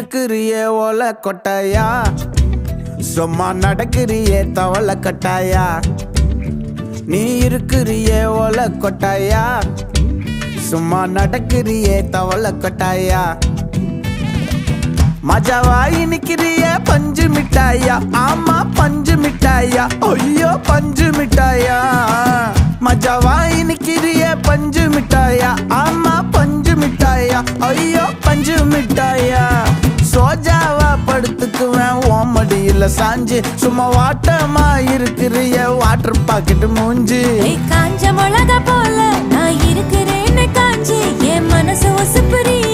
இருக்கிறியே ஓலை கொட்டாயா, சும்மா நடக்கிறியே தவளை கட்டாயா. நீ இருக்கிறியே ஓலை கொட்டாயா, சும்மா நடக்கிறியே தவளை கட்டாயா. மஜாவாய் நிக்கிறிய பஞ்சு மிட்டாயா, ஆமா பஞ்சு மிட்டாயா, ஐயோ பஞ்சு மிட்டாயா. மஜாவாய் நிக்கிறிய பஞ்சு மிட்டாயா, ஆமா பஞ்சு மிட்டாயா, ஐயோ பஞ்சு மிட்டாயா. சோஜாவா படுத்துக்குவேன் ஓமடியில சாஞ்சு, சும்மா வாட்டமா இருக்கிறிய வாட்டர் பாக்கெட் மூஞ்சி. காஞ்ச மிளகா போல நான் இருக்கிறேன்னு காஞ்சி, என் மனசு ஒசுப்புரிய